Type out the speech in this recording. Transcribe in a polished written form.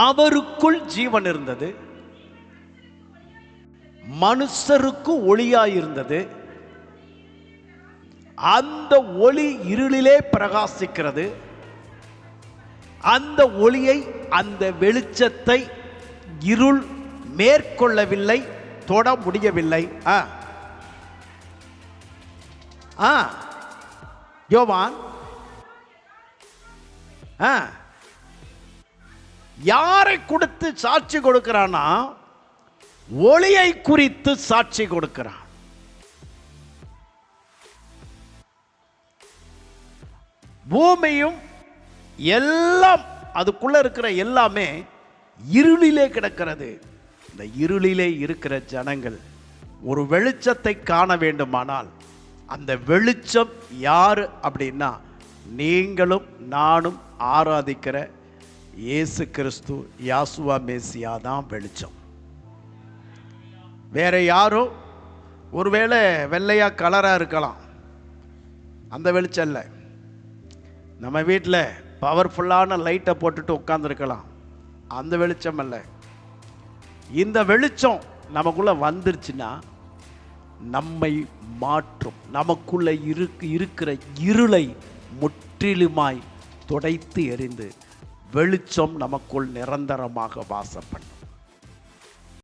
அவருக்குள் ஜீவன் இருந்தது, மனுஷருக்கு ஒளியாயிருந்தது. அந்த ஒளி இருளிலே பிரகாசிக்கிறது. அந்த ஒளியை, அந்த வெளிச்சத்தை இருள் மேற்கொள்ளவில்லை, தொட முடியவில்லை. யோவான் யாரை கொடுத்து சாட்சி கொடுக்கிறானா? ஒளியை குறித்து சாட்சி கொடுக்கிறான். பூமியும் எல்லாம் அதுக்குள்ள இருக்கிற எல்லாமே இருளிலே கிடக்கிறது. இந்த இருளிலே இருக்கிற ஜனங்கள் ஒரு வெளிச்சத்தை காண வேண்டுமானால் அந்த வெளிச்சம் யாரு அப்படின்னா, நீங்களும் நானும் ஆராதிக்கிற இயேசு கிறிஸ்து, யாசுவா மேசியா தான் வெளிச்சம். வேற யாரோ ஒருவேளை வெள்ளையா கலரா இருக்கலாம், அந்த வெளிச்சம் இல்லை. நம்ம வீட்டில் பவர்ஃபுல்லான லைட்டை போட்டுட்டு உட்காந்துருக்கலாம், அந்த வெளிச்சம் அல்ல. இந்த வெளிச்சம் நமக்குள்ள வந்துருச்சுன்னா நம்மை மாற்றும். நமக்குள்ள இருக்கிற இருளை முற்றிலுமாய் துடைத்து எறிந்து வெளிச்சம் நமக்குள் நிரந்தரமாக வாசம் பண்ணும்.